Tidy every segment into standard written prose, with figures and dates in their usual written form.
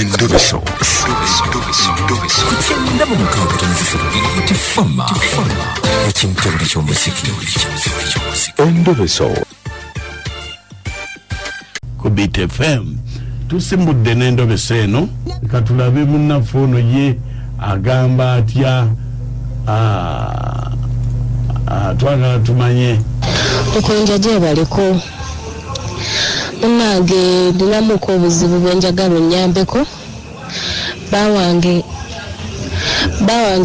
Endobeso. Kutenda mu mukabata nzisoro tifama. Ekintu eky'omuziki. Endobeso. Ku Beat FM. Tusimbudde n'endobeso eno katulabe munnafono ye agamba atya twagala tumanye okunjaje baliko munange ndinamuko obuzibu bwenjagala onnyambeko bawange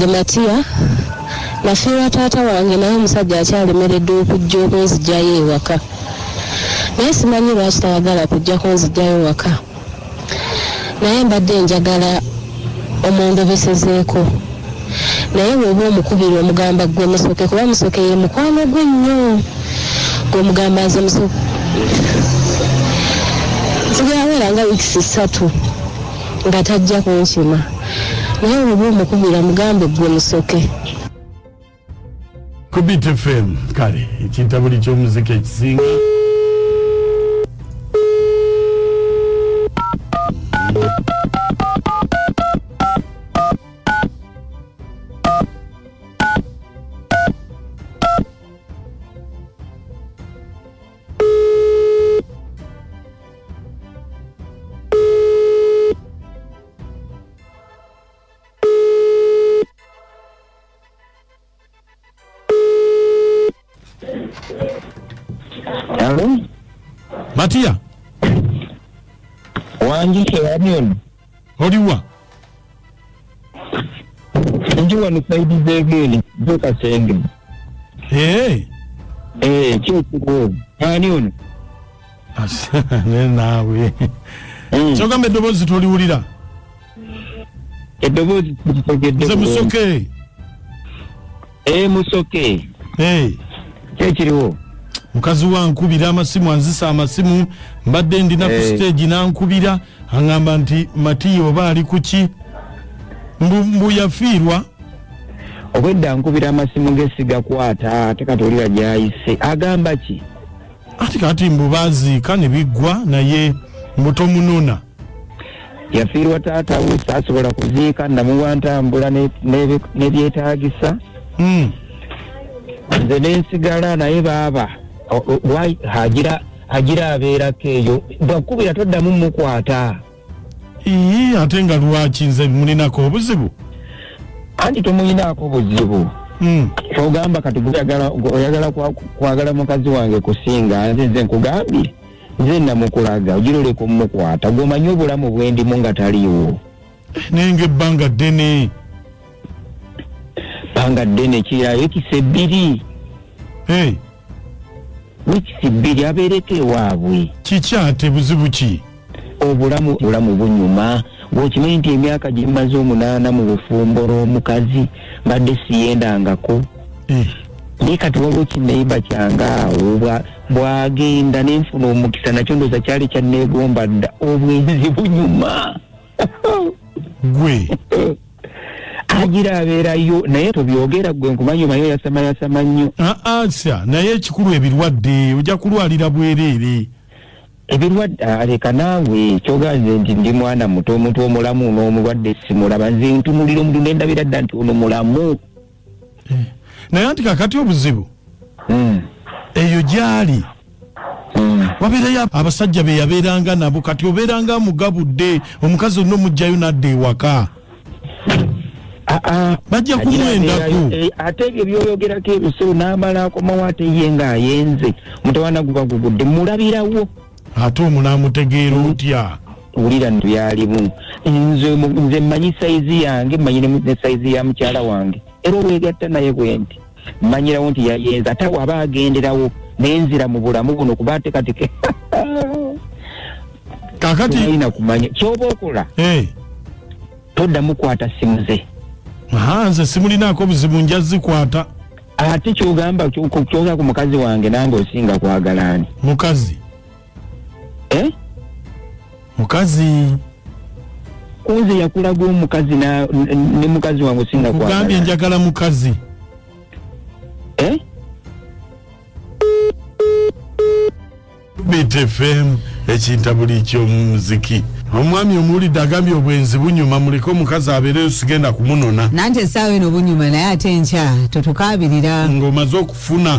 Matiya nafiirwa taata wange naye omusajja akyalemeredde okujja okunzigyayo ewaka naye simanyi lwaki tayagala kujja kunzigyayo ewaka naye mbadde njagala omundobesezeeko naye bw'oba omukubira omugamba gwe musoke kuba musoke ye mukwano gwe nnyo gwe mugamba nze musoke zigawera nga wiikisi 3 nga tajja kunkima naye bw'oba omukubira mugambe gwe musoke. Ku Beat FM kale ekintabuli ky'omuziki ekisinga Matiya wanjike wanioni oliwa njiwa nusaidi zegeli joka senge chikuo wanioni nawe kyogamba eddoboozi toliwulira eddoboozi nze musoke musoke kyekiriwo mukazi wankubira amasimu anzisa amasimu mbadde ndina ku stage nankubira angamba nti Matiya oba ali kuki mbu yafiirwa obwedda nkubira amasimu gesigakwata ate katolira gyayise agamba ki ati kati mbu baziika ne biggwa naye mbuto munona yafiirwa taata we saasobola kuziika namuwa ntambula n'ebyetaagisa nze nensigala naye baaba hagira abeerako eyo bwakubira toddamu mukwata ate nga lwaki nze mulinako obuzibu anti tomuyinaako buzibu kyogamba kati oyagala kwagala mukazi wange kusinga nze nkugambire nze namukulaga ogiroleko mukwata gwomanyi obulamu bwendimu nga taliiwo naye ebbanga ddene kirayo ekisa 2 wikisi 2 abeereko ewaabwe kikyate buzibu ki obulamu bunyuma bw'okimanyi nti emyaka gye mmaze 8 mu bufumbo lw'omukazi mbadde siyendangako naye kati waliwo kinnayiba kyange awo bwagenda nenfuna omukisa nakyo ndooza kyali kyanneegomba dda obwenzi bunyuma gwe agira abeerayo naye tobyogera gwe nkumanyi omanyi yasama nnyo sya naye ekikulu ebirwadde ojja kulwalira bwereere ebirwadde leka naawe kyoganze nti ndi mwana muto omuntu omulamu n'omulwadde simulaba nze ntunulira omuntu nendabira dda nti ono mulamu naye anti kakati obuzibu eyo gyali wabeerayo abasajja be yabeeranga nabo kati obeeranga amugabudde omukazi olina omugjayo n'adda ewaka bajja kumwendako ate ebyo byoyogerako ebisewo n'amala akomawo ate ye ng'ayenze mutawana guba gugudde mulabirawo ate omunaamutegeera otya wulira byalimu nze mmanyi sayizi yange mmanyi ne sayizi ya mukyala wange era olwegatta naye bwenti mmanyirawo nti yayenze ate waba agenderawo nenzira mu bulamu buno kuba ate katike kakati alina kumanya kyoba okola toddamu kwata simu ze nze simulinaako buzibu nja zikwata ate kyogamba kyoga ku mukazi wange nange osinga kwagala ani mukazi kunze yakulaga omukazi ne mukazi wange osinga kwagala kugambye njagala mukazi Beat FM ekintabuli ky'omuziki omwami omuwulidde agambye obwenzi bunyuma muleke omukazi abeereyo sigenda kumunona nante essaawa eno bunyuma naye ate enkya totukaabirira ng'omaze okufuna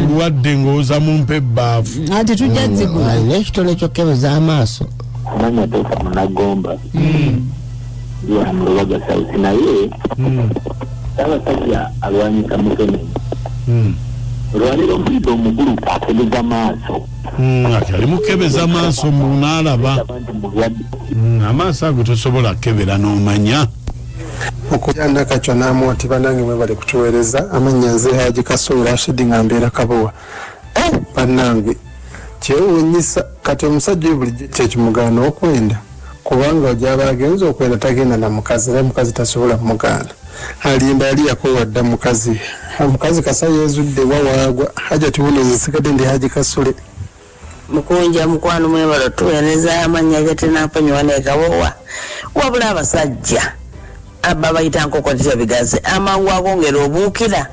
obulwadde ng'oza mumpa ebbaafu ate tujja zigula n'ekitone ky'okkebeza amaaso amanya toka munagomba ya mulobaga sauti naye abasajja alwanyisa Museveni olwanira omulido omugulu akebeza maaso ali mukebeza maaso munaalaba amaaso ago tosobola kebera n'omanya okujanda kacyo n'amuwati banange mwe bali kutuweereza amanya nze Haji Kasulu Rashid nga mbeera Kabowa bannange kyewuunyisa kati omusajja oyo bulijjo kyekimugaana okwenda kubanga ojaba agenza okwenda tagenda na mukazi era mukazi tasobola kumugaana alimba yali yakowadda mukazi kasa yeezudde wawaagwa haja tibuno nsigadde ndi Haji Kasule mukunja mukwano mwebalo tuweereza amanya gatenapanywa nekabowa wabula abasajja abba bayita nkokotera bigazi amangu agongera obuukira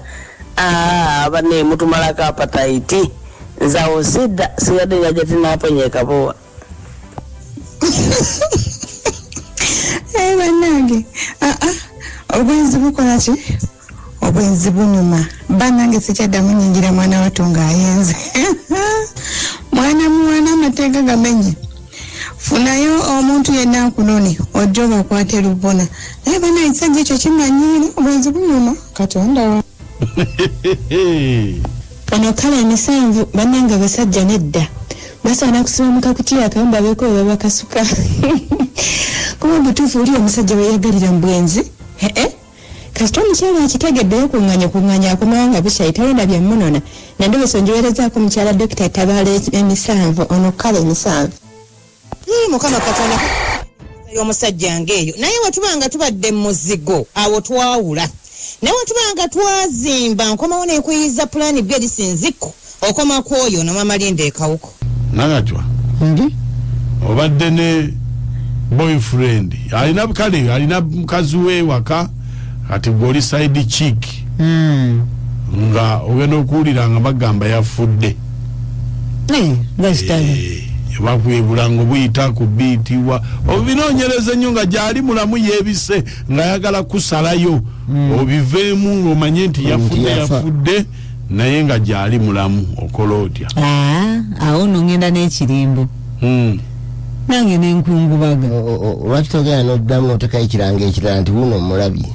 bane mutumalako apataiti nzawo sidda sigadde gatenapanywa ekabowa bannange obwenzi bukola ki obwenzi bunyuma bannange sikyaddamu nyingira mwana wattu ng'ayenze mwana amateeka gamenye funayo omuntu yenna nkunone ojja obakwate lubona naye bannange ekisajja ekyo kimanyiire obwenzi bunyuma katonda wa kano kala emisanvu bannange abasajja nedda basaana kusibamuka kutya akamba beeko bwe babakasuka kuba butuufu oli omusajja weyagalira mu bwenzi kasita omukyala akitegeddeyo kuŋŋanya akomawo nga bukyayitayenda byamunona nandobeso njowerezaako mukyala dokita etabaala emisanvu ono kala emisanvu mukama katonda y'omusajja ng'eyo naye wetubanga tubadde mu muzigo awo twawula naye wetubanga twazimba nkomawo neekuyiza pulaani byo erisinziko okoma kwoyo nomamalinda ekawuko nagatwa obadde ne boyfriend alina mukazi we waka kati gwoli side chick nga ogenda okuwulira nga bagamba yafudde bakwebula nga buyita ku biitiwa obinoonyereza nnyo nga gyali mulamu yeebise nga ayagala kusalayo obiveemu ng'omanye nti yafudde naye nga gyali mulamu okola otya awo nno ngenda n'ekirimbo nange nenkungubaga lwaki togenda n'oddamu n'otekayo ekiranga ekirala nti wuno omulabye